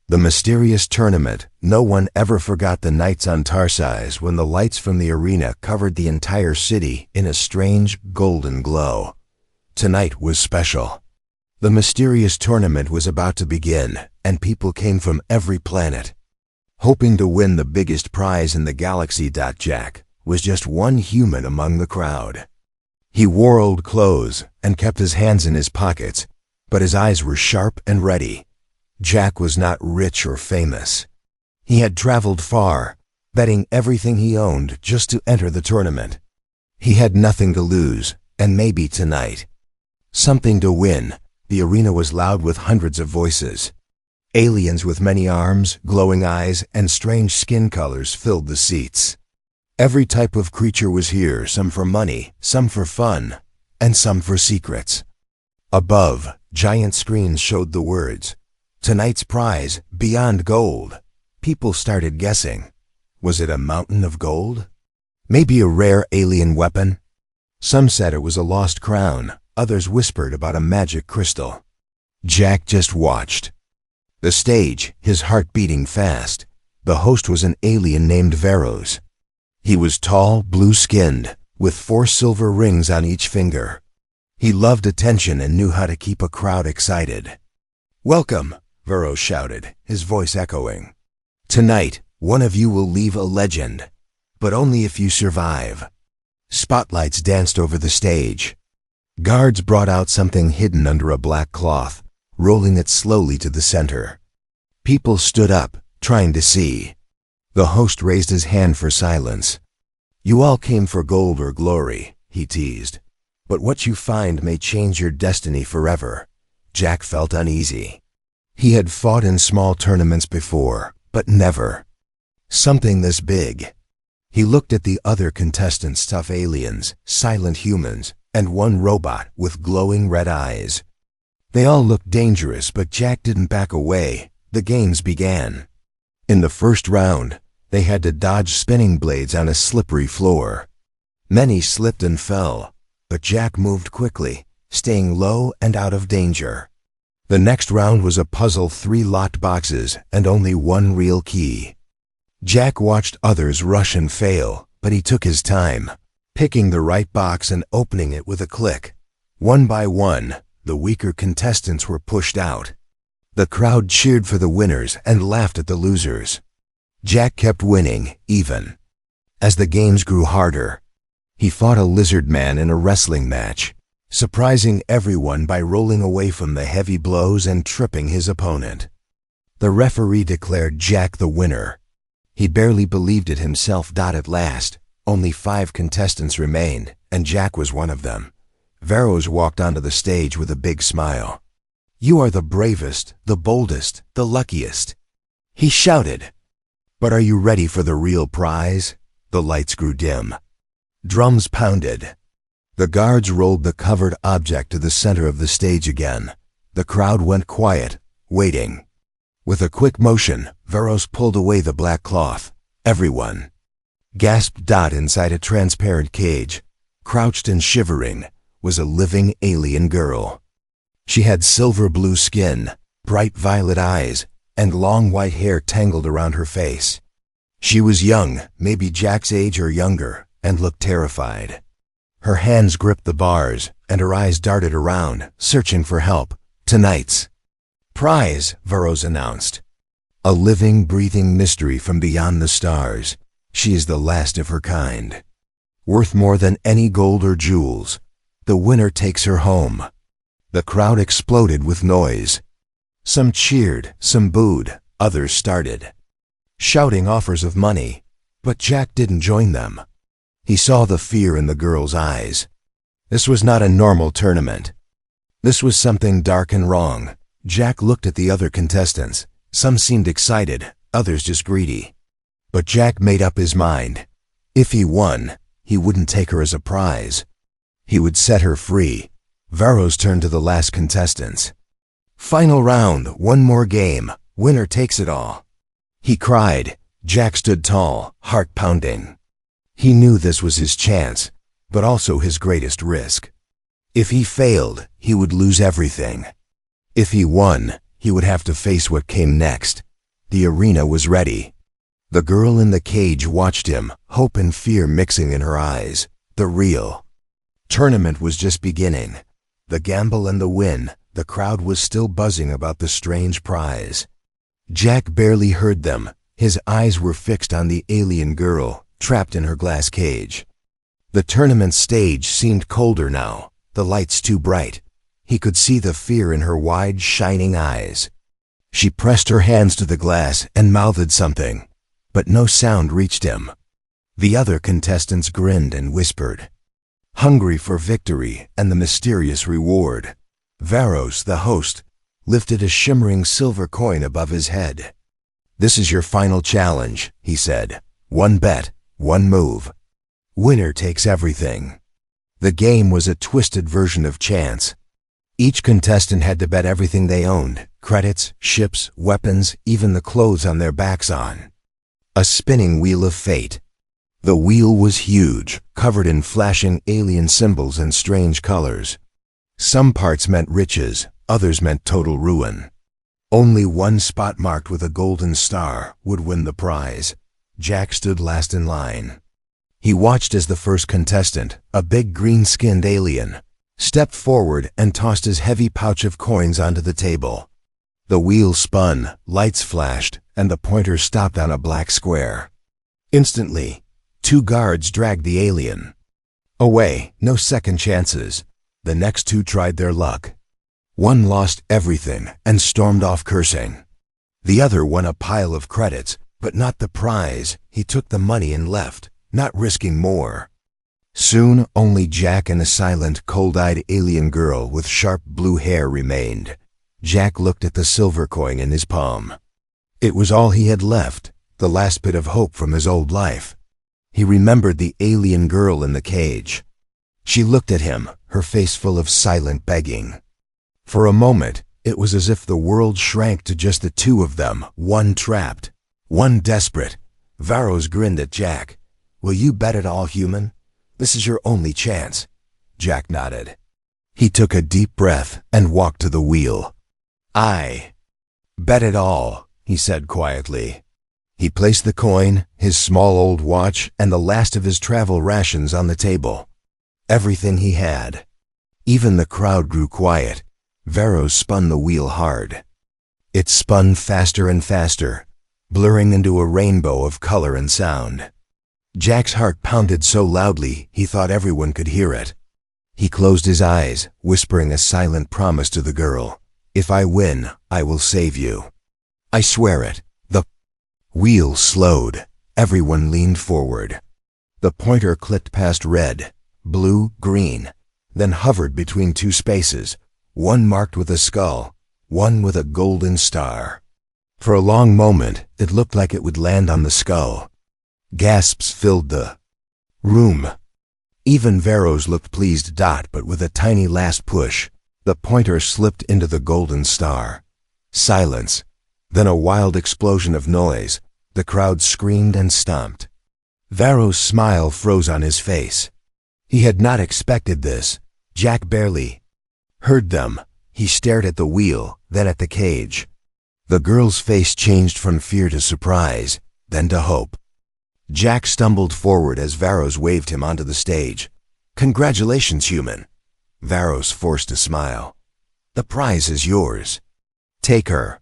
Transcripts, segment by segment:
The mysterious tournament. No one ever forgot the nights on Tarsize when the lights from the arena covered the entire city in a strange golden glow. Tonight was special. The mysterious tournament was about to begin, and people came from every planet, hoping to win the biggest prize in the galaxy. Jack was just one human among the crowd. He wore old clothes and kept his hands in his pockets, but his eyes were sharp and ready. Jack was not rich or famous. He had traveled far, betting everything he owned just to enter the tournament. He had nothing to lose, and maybe tonight, something to win. The arena was loud with hundreds of voices. Aliens with many arms, glowing eyes, and strange skin colors filled the seats. Every type of creature was here, some for money, some for fun, and some for secrets. Above, giant screens showed the words, "Tonight's prize, beyond gold." People started guessing. Was it a mountain of gold? Maybe a rare alien weapon? Some said it was a lost crown. Others whispered about a magic crystal. Jack just watched. The stage, his heart beating fast. The host was an alien named Veros. He was tall, blue-skinned, with 4 silver rings on each finger. He loved attention and knew how to keep a crowd excited. "Welcome," Veros shouted, his voice echoing. "Tonight, one of you will leave a legend, but only if you survive." Spotlights danced over the stage. Guards brought out something hidden under a black cloth, rolling it slowly to the center. People stood up, trying to see. The host raised his hand for silence. "You all came for gold or glory," he teased. "But what you find may change your destiny forever." Jack felt uneasy. He had fought in small tournaments before, but never something this big. He looked at the other contestants, tough aliens, silent humans, and one robot with glowing red eyes. They all looked dangerous, but Jack didn't back away. The games began. In the first round, they had to dodge spinning blades on a slippery floor. Many slipped and fell, but Jack moved quickly, staying low and out of danger. The next round was a puzzle, 3 locked boxes and only 1 real key. Jack watched others rush and fail, but he took his time, picking the right box and opening it with a click. One by one, the weaker contestants were pushed out. The crowd cheered for the winners and laughed at the losers. Jack kept winning, even as the games grew harder. He fought a lizard man in a wrestling match, surprising everyone by rolling away from the heavy blows and tripping his opponent. The referee declared Jack the winner. He barely believed it himself. At last, only 5 contestants remained, and Jack was one of them. Veros walked onto the stage with a big smile. "You are the bravest, the boldest, the luckiest," he shouted. "But are you ready for the real prize?" The lights grew dim. Drums pounded. The guards rolled the covered object to the center of the stage again. The crowd went quiet, waiting. With a quick motion, Veros pulled away the black cloth. Everyone gasped. Inside a transparent cage, crouched and shivering, was a living alien girl. She had silver blue skin, bright violet eyes, and long white hair tangled around her face. She was young, maybe Jack's age or younger, and looked terrified. Her hands gripped the bars, and her eyes darted around, searching for help. "Tonight's prize," Veros announced. "A living, breathing mystery from beyond the stars. She is the last of her kind. Worth more than any gold or jewels. The winner takes her home." The crowd exploded with noise. Some cheered, some booed, others started shouting offers of money, but Jack didn't join them. He saw the fear in the girl's eyes. This was not a normal tournament. This was something dark and wrong. Jack looked at the other contestants. Some seemed excited, others just greedy. But Jack made up his mind. If he won, he wouldn't take her as a prize. He would set her free. Veros turned to the last contestants. "Final round, one more game. Winner takes it all," he cried. Jack stood tall, heart pounding. He knew this was his chance, but also his greatest risk. If he failed, he would lose everything. If he won, he would have to face what came next, The arena was ready. The girl in the cage watched him, hope and fear mixing in her eyes. The real tournament was just beginning. The gamble and the win, the crowd was still buzzing about the strange prize. Jack barely heard them. His eyes were fixed on the alien girl, trapped in her glass cage. The tournament stage seemed colder now, the lights too bright. He could see the fear in her wide, shining eyes. She pressed her hands to the glass and mouthed something, but no sound reached him. The other contestants grinned and whispered, hungry for victory and the mysterious reward. Varos, the host, lifted a shimmering silver coin above his head. "This is your final challenge," he said. "One bet, one move. Winner takes everything." The game was a twisted version of chance. Each contestant had to bet everything they owned, credits, ships, weapons, even the clothes on their backs on. A spinning wheel of fate. The wheel was huge, covered in flashing alien symbols and strange colors. Some parts meant riches, others meant total ruin. Only one spot marked with a golden star would win the prize. Jack stood last in line. He watched as the first contestant, a big green-skinned alien, stepped forward and tossed his heavy pouch of coins onto the table. The wheel spun, lights flashed, and the pointer stopped on a black square. Instantly, 2 guards dragged the alien away. No second chances. The next 2 tried their luck. One lost everything and stormed off cursing. The other won a pile of credits, but not the prize. He took the money and left, not risking more. Soon, only Jack and a silent, cold-eyed alien girl with sharp blue hair remained. Jack looked at the silver coin in his palm. It was all he had left, the last bit of hope from his old life. He remembered the alien girl in the cage. She looked at him, her face full of silent begging. For a moment, it was as if the world shrank to just the 2 of them, one trapped, one desperate. Varos grinned at Jack. "Will you bet it all, human? This is your only chance." Jack nodded. He took a deep breath and walked to the wheel. "I bet it all," he said quietly. He placed the coin, his small old watch, and the last of his travel rations on the table. Everything he had. Even the crowd grew quiet. Varos spun the wheel hard. It spun faster and faster, blurring into a rainbow of color and sound. Jack's heart pounded so loudly he thought everyone could hear it. He closed his eyes, whispering a silent promise to the girl. "If I win, I will save you. I swear it." The wheel slowed. Everyone leaned forward. The pointer clicked past red, blue, green, then hovered between 2 spaces, one marked with a skull, one with a golden star. For a long moment, it looked like it would land on the skull. Gasps filled the room. Even Varos looked pleased. But with a tiny last push, the pointer slipped into the golden star. Silence. Then a wild explosion of noise. The crowd screamed and stomped. Varos' smile froze on his face. He had not expected this. Jack barely heard them. He stared at the wheel, then at the cage. The girl's face changed from fear to surprise, then to hope. Jack stumbled forward as Varos waved him onto the stage. "Congratulations, human." Varos forced a smile. "The prize is yours. Take her."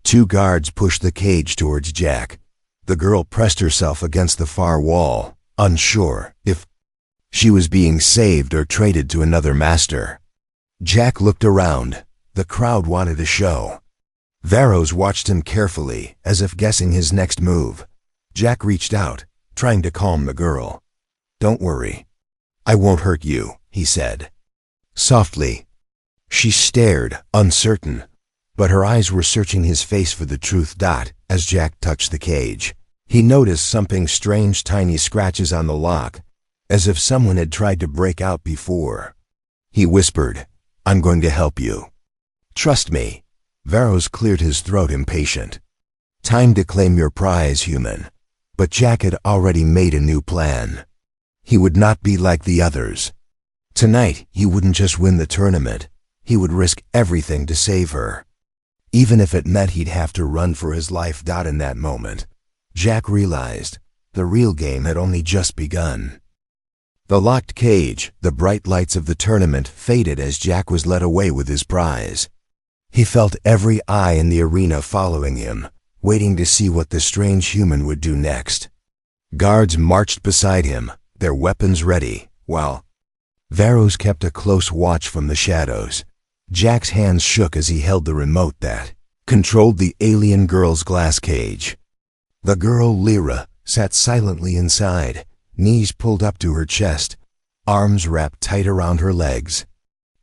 2 guards pushed the cage towards Jack. The girl pressed herself against the far wall, unsure if she was being saved or traded to another master. Jack looked around. The crowd wanted a show. Varos watched him carefully, as if guessing his next move. Jack reached out, trying to calm the girl. "Don't worry. I won't hurt you," he said. Softly. She stared, uncertain, but her eyes were searching his face for the truth. As Jack touched the cage, he noticed something strange, tiny scratches on the lock, as if someone had tried to break out before. He whispered, "I'm going to help you. Trust me." Varos cleared his throat, impatient. "Time to claim your prize, human." But Jack had already made a new plan. He would not be like the others. Tonight, he wouldn't just win the tournament. He would risk everything to save her. even if it meant he'd have to run for his life. In that moment, Jack realized the real game had only just begun. The locked cage, the bright lights of the tournament faded as Jack was led away with his prize. He felt every eye in the arena following him, waiting to see what the strange human would do next. Guards marched beside him, their weapons ready, while Varos kept a close watch from the shadows. Jack's hands shook as he held the remote that controlled the alien girl's glass cage. The girl, Lyra, sat silently inside, knees pulled up to her chest, arms wrapped tight around her legs.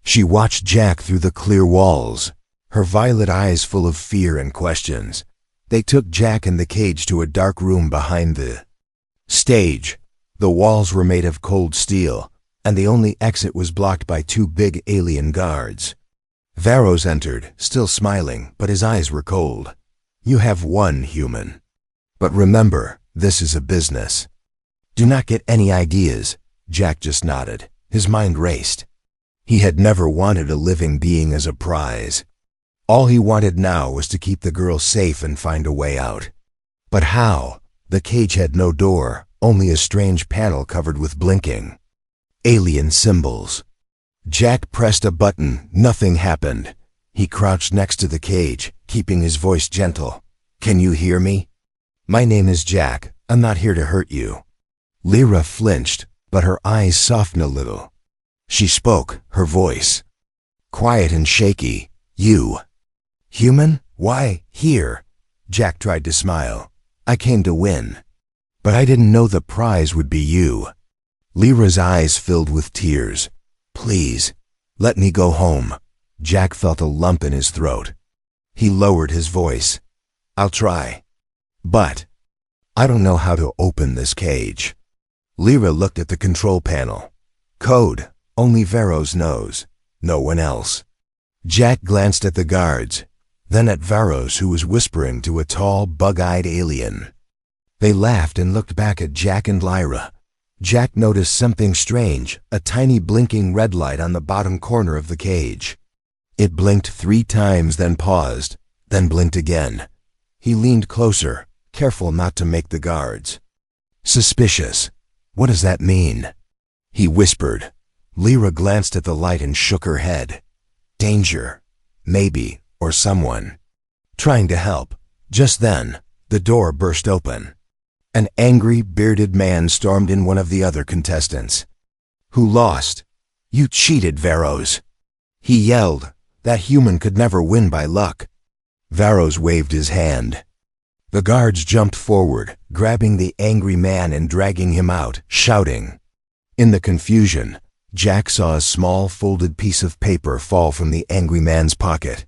She watched Jack through the clear walls, her violet eyes full of fear and questions. They took Jack and the cage to a dark room behind the stage. The walls were made of cold steel, and the only exit was blocked by two big alien guards. Varos entered, still smiling, but his eyes were cold. "You have won, human. But remember, this is a business. Do not get any ideas." Jack just nodded. His mind raced. He had never wanted a living being as a prize. All he wanted now was to keep the girl safe and find a way out. But how? The cage had no door, only a strange panel covered with blinking alien symbols. Jack pressed a button. Nothing happened. He crouched next to the cage, keeping his voice gentle. "Can you hear me? My name is Jack. I'm not here to hurt you." Lyra flinched, but her eyes softened a little. She spoke, her voice quiet and shaky. "You. Human? Why, here." Jack tried to smile. "I came to win. But I didn't know the prize would be you." Lyra's eyes filled with tears. "Please, let me go home." Jack felt a lump in his throat. He lowered his voice. "I'll try. But I don't know how to open this cage." Lyra looked at the control panel. "Code. Only Varos knows. No one else." Jack glanced at the guards, then at Varos, who was whispering to a tall, bug-eyed alien. They laughed and looked back at Jack and Lyra. Jack noticed something strange, a tiny blinking red light on the bottom corner of the cage. It blinked 3 times, then paused, then blinked again. He leaned closer, careful not to make the guards suspicious. "What does that mean?" he whispered. Lyra glanced at the light and shook her head. "Danger. Maybe, or someone trying to help." Just then, the door burst open. An angry, bearded man stormed in, one of the other contestants. "Who lost? You cheated, Varos!" he yelled. "That human could never win by luck." Varos waved his hand. The guards jumped forward, grabbing the angry man and dragging him out, shouting. In the confusion, Jack saw a small folded piece of paper fall from the angry man's pocket.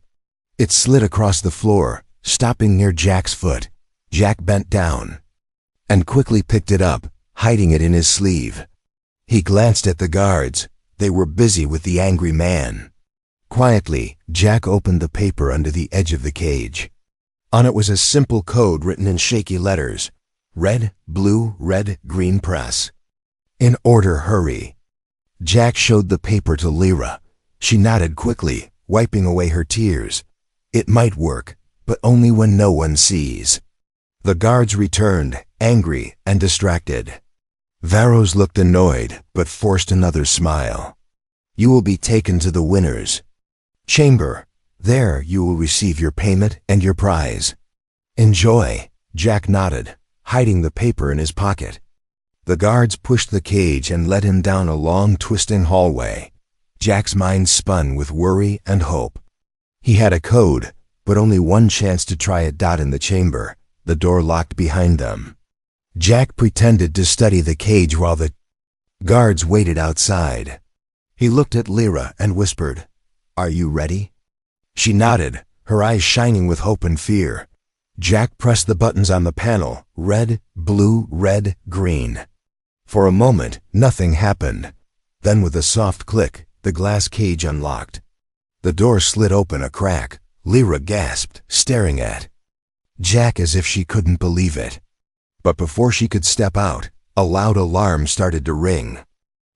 It slid across the floor, stopping near Jack's foot. Jack bent down and quickly picked it up, hiding it in his sleeve. He glanced at the guards. They were busy with the angry man. Quietly, Jack opened the paper under the edge of the cage. On it was a simple code written in shaky letters. Red, blue, red, green, press. "In order, hurry." Jack showed the paper to Lyra. She nodded quickly, wiping away her tears. "It might work, but only when no one sees." The guards returned, angry and distracted. Varos looked annoyed, but forced another smile. "You will be taken to the winners' chamber. There you will receive your payment and your prize. Enjoy." Jack nodded, hiding the paper in his pocket. The guards pushed the cage and led him down a long, twisting hallway. Jack's mind spun with worry and hope. He had a code, but only one chance to try it. In the chamber, the door locked behind them. Jack pretended to study the cage while the guards waited outside. He looked at Lyra and whispered, "Are you ready?" She nodded, her eyes shining with hope and fear. Jack pressed the buttons on the panel, red, blue, red, green. For a moment, nothing happened. Then with a soft click, the glass cage unlocked. The door slid open a crack. Lyra gasped, staring at Jack as if she couldn't believe it. But before she could step out, a loud alarm started to ring.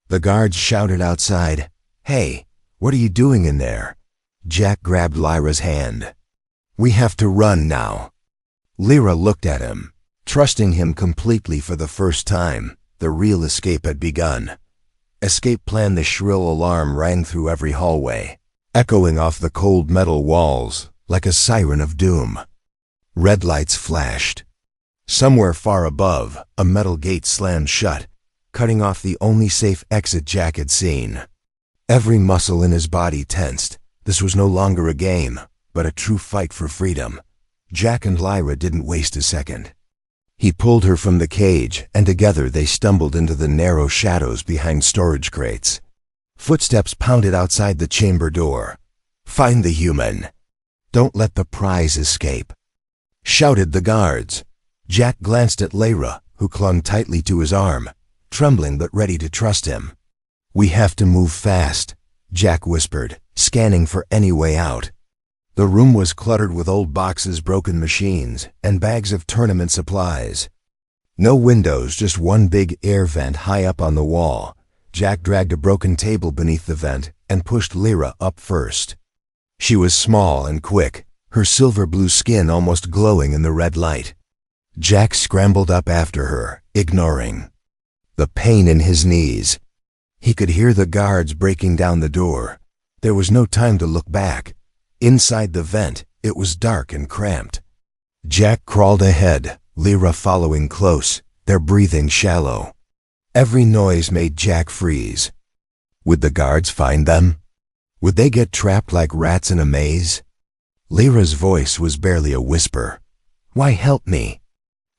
The guards shouted outside, "Hey, what are you doing in there?" Jack grabbed Lyra's hand. We have to run now." Lyra looked at him, trusting him completely for the first time. The real escape had begun. Escape plan. The shrill alarm rang through every hallway, echoing off the cold metal walls like a siren of doom. Red lights flashed. Somewhere far above, a metal gate slammed shut, cutting off the only safe exit Jack had seen. Every muscle in his body tensed. This was no longer a game, but a true fight for freedom. Jack and Lyra didn't waste a second. He pulled her from the cage, and together they stumbled into the narrow shadows behind storage crates. Footsteps pounded outside the chamber door. "Find the human. Don't let the prize escape," shouted the guards. Jack glanced at Lyra, who clung tightly to his arm, trembling but ready to trust him. "We have to move fast," Jack whispered, scanning for any way out. The room was cluttered with old boxes, broken machines, and bags of tournament supplies. No windows, just one big air vent high up on the wall. Jack dragged a broken table beneath the vent and pushed Lyra up first. She was small and quick, her silver blue skin almost glowing in the red light. Jack scrambled up after her, ignoring the pain in his knees. He could hear the guards breaking down the door. There was no time to look back. Inside the vent, it was dark and cramped. Jack crawled ahead, Lyra following close, their breathing shallow. Every noise made Jack freeze. Would the guards find them? Would they get trapped like rats in a maze? Lyra's voice was barely a whisper. "Why help me?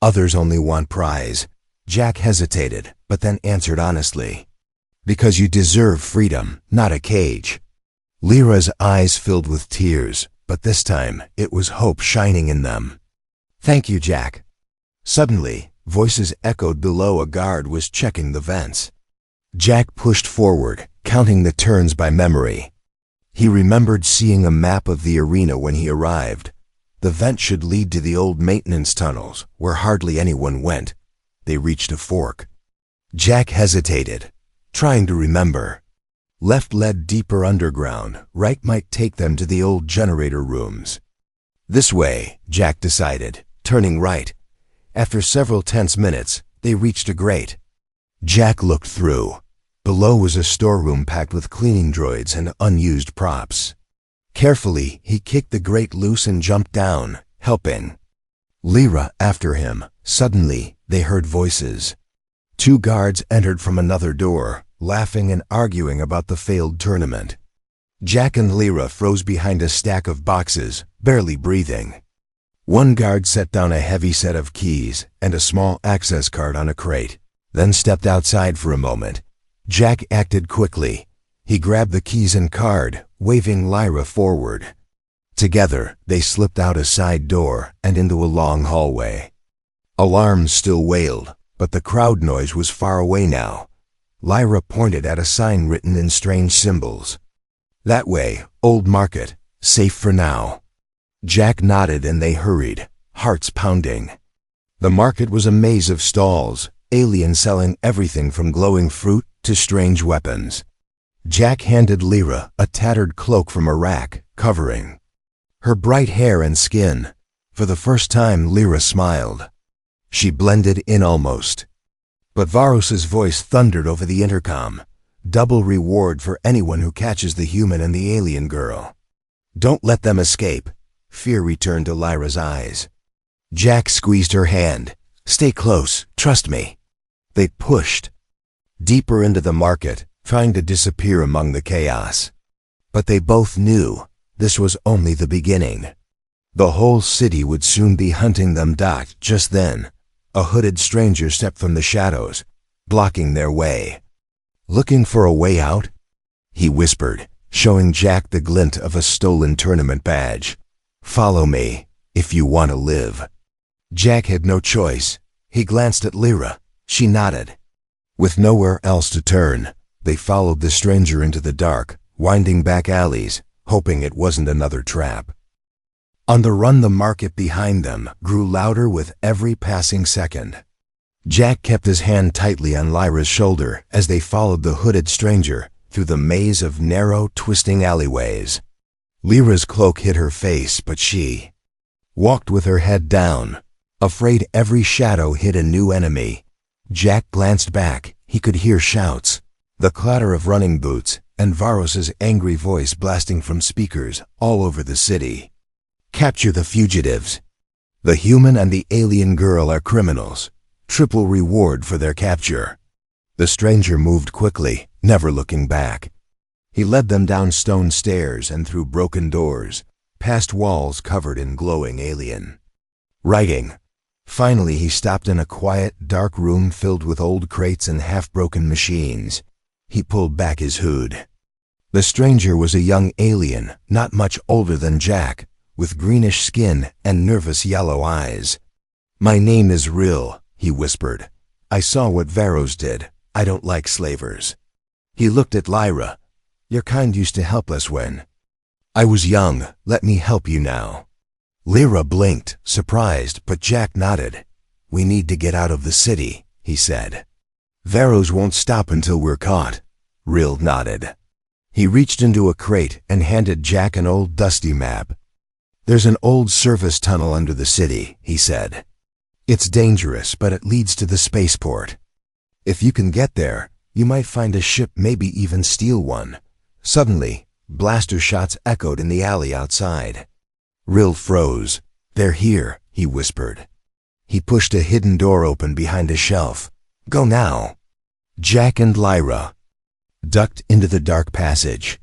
Others only want prize." Jack hesitated, but then answered honestly. "Because you deserve freedom, not a cage." Lyra's eyes filled with tears, but this time it was hope shining in them. "Thank you, Jack." Suddenly, voices echoed below. A guard was checking the vents. Jack pushed forward, counting the turns by memory. He remembered seeing a map of the arena when he arrived. The vent should lead to the old maintenance tunnels, where hardly anyone went. They reached a fork. Jack hesitated, trying to remember. Left led deeper underground, right might take them to the old generator rooms. This way, Jack decided, turning right. After several tense minutes, they reached a grate. Jack looked through. Below was a storeroom packed with cleaning droids and unused props. Carefully, he kicked the grate loose and jumped down, helping Lyra after him. Suddenly, they heard voices. Two guards entered from another door, laughing and arguing about the failed tournament. Jack and Lyra froze behind a stack of boxes, barely breathing. One guard set down a heavy set of keys and a small access card on a crate, then stepped outside for a moment. Jack acted quickly. He grabbed the keys and card, waving Lyra forward. Together, they slipped out a side door and into a long hallway. Alarms still wailed, but the crowd noise was far away now. Lyra pointed at a sign written in strange symbols. "That way, Old Market, safe for now." Jack nodded and they hurried, hearts pounding. The market was a maze of stalls, aliens selling everything from glowing fruit to strange weapons. Jack handed Lyra a tattered cloak from a rack, covering her bright hair and skin. For the first time, Lyra smiled. She blended in almost. But Varos's voice thundered over the intercom. "Double reward for anyone who catches the human and the alien girl. Don't let them escape." Fear returned to Lyra's eyes. Jack squeezed her hand. "Stay close, trust me." They pushed deeper into the market, trying to disappear among the chaos. But they both knew this was only the beginning. The whole city would soon be hunting them. Just then, a hooded stranger stepped from the shadows, blocking their way. "Looking for a way out?" he whispered, showing Jack the glint of a stolen tournament badge. "Follow me, if you want to live." Jack had no choice. He glanced at Lyra. She nodded. With nowhere else to turn, they followed the stranger into the dark, winding back alleys, hoping it wasn't another trap. On the run, the market behind them grew louder with every passing second. Jack kept his hand tightly on Lyra's shoulder as they followed the hooded stranger through the maze of narrow, twisting alleyways. Lyra's cloak hid her face, but she walked with her head down, afraid every shadow hid a new enemy. Jack glanced back. He could hear shouts, the clatter of running boots, and Varos's angry voice blasting from speakers all over the city. Capture the fugitives. The human and the alien girl are criminals. Triple reward for their capture. The stranger moved quickly, never looking back. He led them down stone stairs and through broken doors, past walls covered in glowing alien writing. Finally, he stopped in a quiet, dark room filled with old crates and half-broken machines. He pulled back his hood. The stranger was a young alien, not much older than Jack, with greenish skin and nervous yellow eyes. "My name is Rill," he whispered. "I saw what Varos did. I don't like slavers." He looked at Lyra. "Your kind used to help us when I was young. Let me help you now." Lyra blinked, surprised, but Jack nodded. "We need to get out of the city," he said. "Varos won't stop until we're caught." Rill nodded. He reached into a crate and handed Jack an old dusty map. "There's an old service tunnel under the city," he said. "It's dangerous, but it leads to the spaceport. If you can get there, you might find a ship, maybe even steal one." Suddenly, blaster shots echoed in the alley outside. Rill froze. "They're here," he whispered. He pushed a hidden door open behind a shelf. "Go now." Jack and Lyra ducked into the dark passage.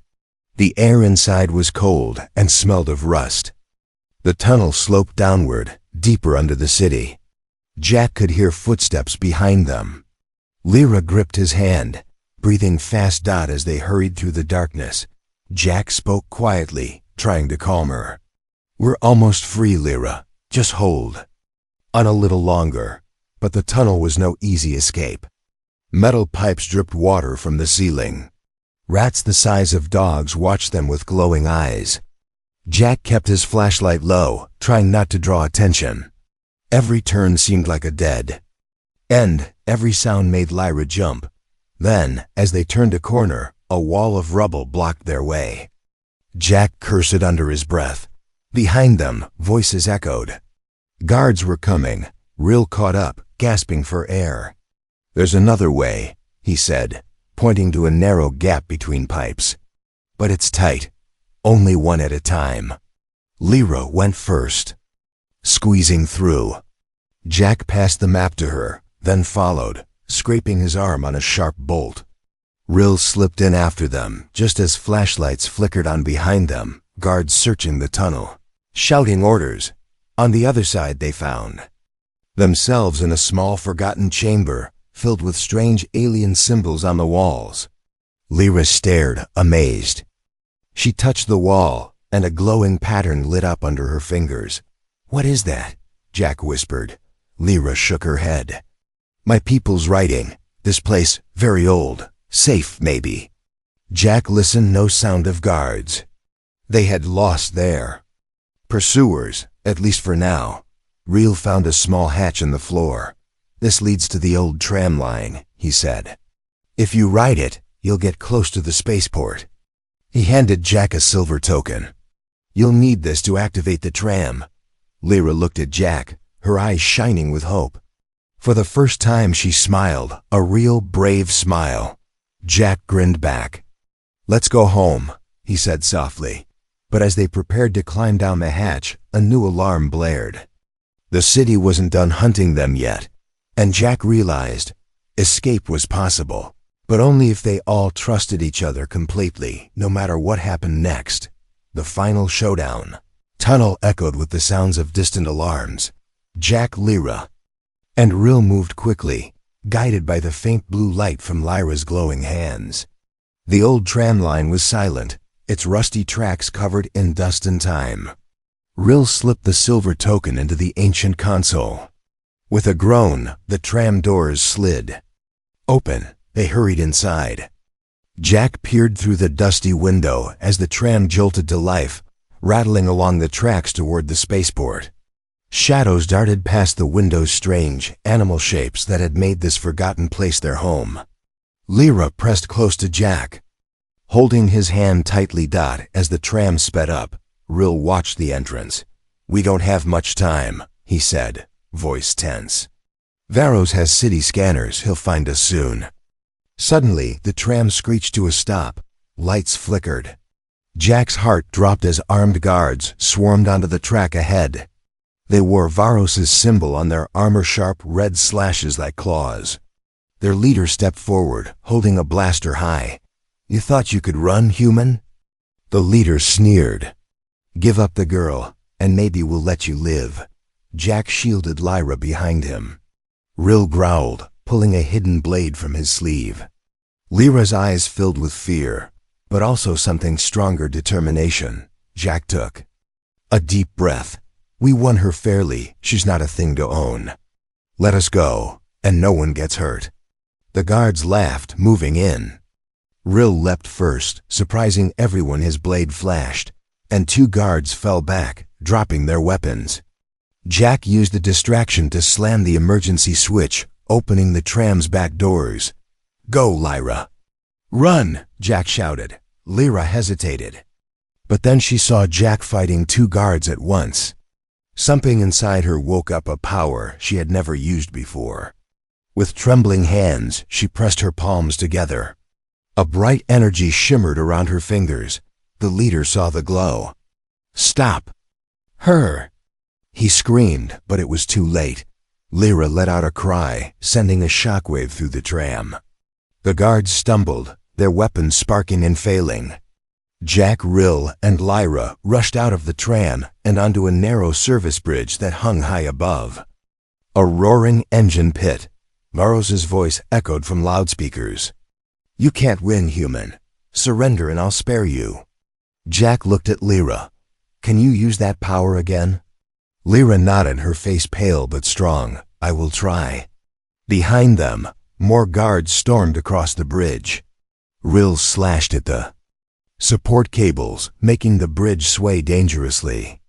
The air inside was cold and smelled of rust. The tunnel sloped downward, deeper under the city. Jack could hear footsteps behind them. Lyra gripped his hand, breathing fast as they hurried through the darkness. Jack spoke quietly, trying to calm her. "We're almost free, Lyra. Just hold on a little longer." But the tunnel was no easy escape. Metal pipes dripped water from the ceiling. Rats the size of dogs watched them with glowing eyes. Jack kept his flashlight low, trying not to draw attention. Every turn seemed like a dead end. Every sound made Lyra jump. Then, as they turned a corner, a wall of rubble blocked their way. Jack cursed under his breath. Behind them, voices echoed. Guards were coming. Rill caught up, gasping for air. "There's another way," he said, pointing to a narrow gap between pipes. "But it's tight. Only one at a time." Lyra went first, squeezing through. Jack passed the map to her, then followed, scraping his arm on a sharp bolt. Rill slipped in after them, just as flashlights flickered on behind them, guards searching the tunnel, shouting orders. On the other side they found themselves in a small forgotten chamber, filled with strange alien symbols on the walls. Lyra stared, amazed. She touched the wall, and a glowing pattern lit up under her fingers. "What is that?" Jack whispered. Lyra shook her head. "My people's writing. This place, very old. Safe, maybe." Jack listened. No sound of guards. They had lost their pursuers, at least for now. Rill found a small hatch in the floor. "This leads to the old tram line," he said. "If you ride it, you'll get close to the spaceport." He handed Jack a silver token. "You'll need this to activate the tram." Lyra looked at Jack, her eyes shining with hope. For the first time she smiled, a real brave smile. Jack grinned back. "Let's go home," he said softly. But as they prepared to climb down the hatch, a new alarm blared. The city wasn't done hunting them yet, and Jack realized escape was possible, but only if they all trusted each other completely, no matter what happened next. The final showdown. Tunnel echoed with the sounds of distant alarms. Jack, Lyra, and Rill moved quickly, guided by the faint blue light from Lyra's glowing hands. The old tram line was silent, its rusty tracks covered in dust and time. Rill slipped the silver token into the ancient console. With a groan, the tram doors slid open. They hurried inside. Jack peered through the dusty window as the tram jolted to life, rattling along the tracks toward the spaceport. Shadows darted past the window's strange, animal shapes that had made this forgotten place their home. Lyra pressed close to Jack, holding his hand tightly. As the tram sped up, Rill watched the entrance. "We don't have much time," he said, voice tense. "Varos has city scanners. He'll find us soon." Suddenly, the tram screeched to a stop. Lights flickered. Jack's heart dropped as armed guards swarmed onto the track ahead. They wore Varos's symbol on their armor-sharp red slashes like claws. Their leader stepped forward, holding a blaster high. "You thought you could run, human?" The leader sneered. "Give up the girl, and maybe we'll let you live." Jack shielded Lyra behind him. Rill growled, pulling a hidden blade from his sleeve. Lyra's eyes filled with fear, but also something stronger, determination. Jack took a deep breath. "We won her fairly. She's not a thing to own. Let us go, and no one gets hurt." The guards laughed, moving in. Rill leapt first, surprising everyone. His blade flashed, and 2 guards fell back, dropping their weapons. Jack used the distraction to slam the emergency switch, opening the tram's back doors. "Go, Lyra." "Run!" Jack shouted. Lyra hesitated. But then she saw Jack fighting 2 guards at once. Something inside her woke up a power she had never used before. With trembling hands, she pressed her palms together. A bright energy shimmered around her fingers. The leader saw the glow. "Stop! Her!" He screamed, but it was too late. Lyra let out a cry, sending a shockwave through the tram. The guards stumbled, their weapons sparking and failing. Jack, Rill, and Lyra rushed out of the tram and onto a narrow service bridge that hung high above. A roaring engine pit. Varos's voice echoed from loudspeakers. "You can't win, human. Surrender and I'll spare you." Jack looked at Lyra. "Can you use that power again?" Lyra nodded, her face pale but strong. "I will try." Behind them, more guards stormed across the bridge. Rill slashed at the support cables, making the bridge sway dangerously.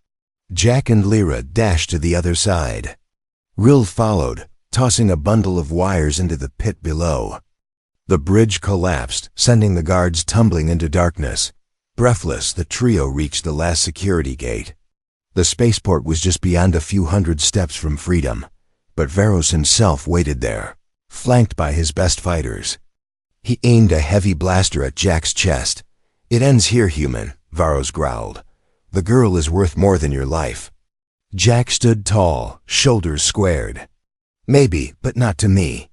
Jack and Lyra dashed to the other side. Rill followed, tossing a bundle of wires into the pit below. The bridge collapsed, sending the guards tumbling into darkness. Breathless, the trio reached the last security gate. The spaceport was just beyond a few hundred steps from freedom, but Varos himself waited there, flanked by his best fighters. He aimed a heavy blaster at Jack's chest. "It ends here, human," Varos growled. "The girl is worth more than your life." Jack stood tall, shoulders squared. "Maybe, but not to me."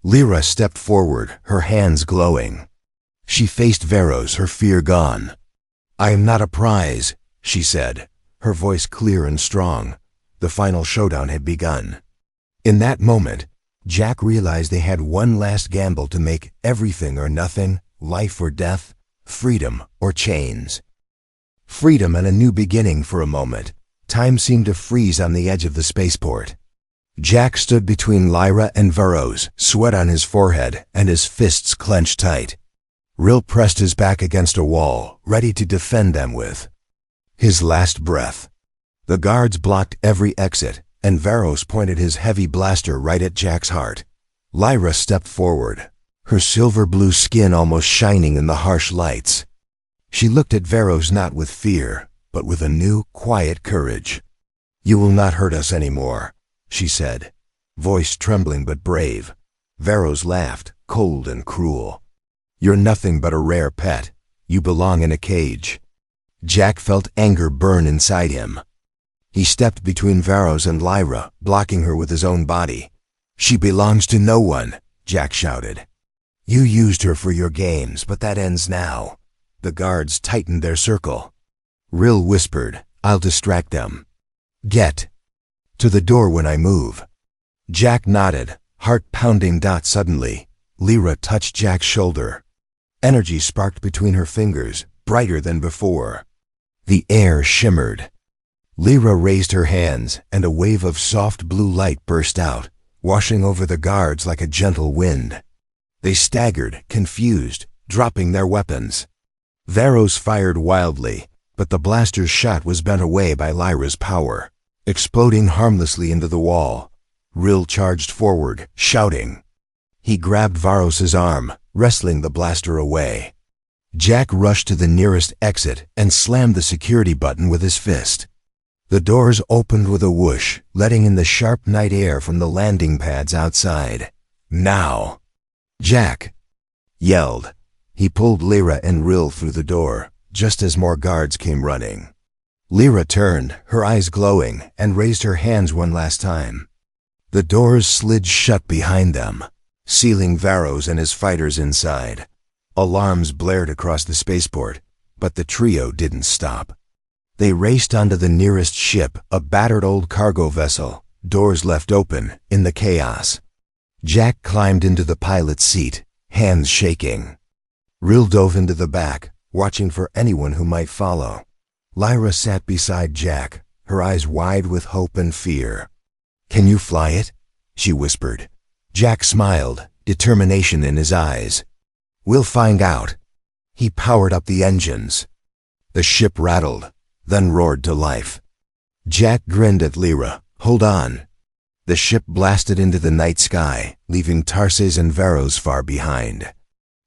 Lyra stepped forward, her hands glowing. She faced Varos, her fear gone. "I am not a prize," she said, her voice clear and strong. The final showdown had begun. In that moment, Jack realized they had one last gamble to make: everything or nothing, life or death, freedom or chains. Freedom and a new beginning. For a moment, time seemed to freeze on the edge of the spaceport. Jack stood between Lyra and Varos, sweat on his forehead and his fists clenched tight. Rill pressed his back against a wall, ready to defend them with his last breath. The guards blocked every exit, and Varos pointed his heavy blaster right at Jack's heart. Lyra stepped forward, her silver-blue skin almost shining in the harsh lights. She looked at Varos not with fear, but with a new, quiet courage. "You will not hurt us anymore," she said, voice trembling but brave. Varos laughed, cold and cruel. "You're nothing but a rare pet. You belong in a cage." Jack felt anger burn inside him. He stepped between Varos and Lyra, blocking her with his own body. "She belongs to no one," Jack shouted. "You used her for your games, but that ends now." The guards tightened their circle. Rill whispered, "I'll distract them. Get to the door when I move." Jack nodded, heart pounding. Suddenly, Lyra touched Jack's shoulder. Energy sparked between her fingers, brighter than before. The air shimmered. Lyra raised her hands, and a wave of soft blue light burst out, washing over the guards like a gentle wind. They staggered, confused, dropping their weapons. Varos fired wildly, but the blaster's shot was bent away by Lyra's power, exploding harmlessly into the wall. Rill charged forward, shouting. He grabbed Varos's arm, wrestling the blaster away. Jack rushed to the nearest exit and slammed the security button with his fist. The doors opened with a whoosh, letting in the sharp night air from the landing pads outside. "Now!" Jack yelled. He pulled Lyra and Rill through the door, just as more guards came running. Lyra turned, her eyes glowing, and raised her hands one last time. The doors slid shut behind them, sealing Varros and his fighters inside. Alarms blared across the spaceport, but the trio didn't stop. They raced onto the nearest ship, a battered old cargo vessel, doors left open in the chaos. Jack climbed into the pilot's seat, hands shaking. Rill dove into the back, watching for anyone who might follow. Lyra sat beside Jack, her eyes wide with hope and fear. "Can you fly it?" she whispered. Jack smiled, determination in his eyes. "We'll find out." He powered up the engines. The ship rattled, then roared to life. Jack grinned at Lyra. "Hold on." The ship blasted into the night sky, leaving Tarses and Varros far behind.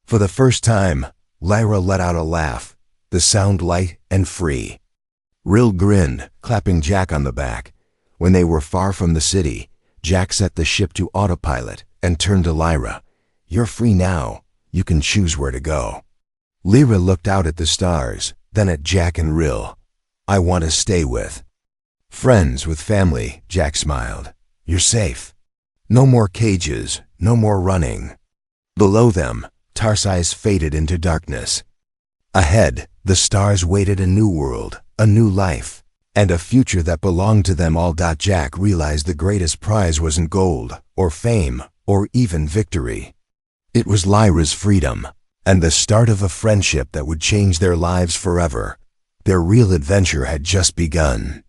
For the first time, Lyra let out a laugh, the sound light and free. Rill grinned, clapping Jack on the back. When they were far from the city, Jack set the ship to autopilot and turned to Lyra. "You're free now. You can choose where to go." Lyra looked out at the stars, then at Jack and Rill. "I want to stay with friends, with family," Jack smiled. "You're safe. No more cages, no more running." Below them, Tarsis faded into darkness. Ahead, the stars waited a new world, a new life, and a future that belonged to them all. Jack realized the greatest prize wasn't gold, or fame, or even victory. It was Lyra's freedom, and the start of a friendship that would change their lives forever. Their real adventure had just begun.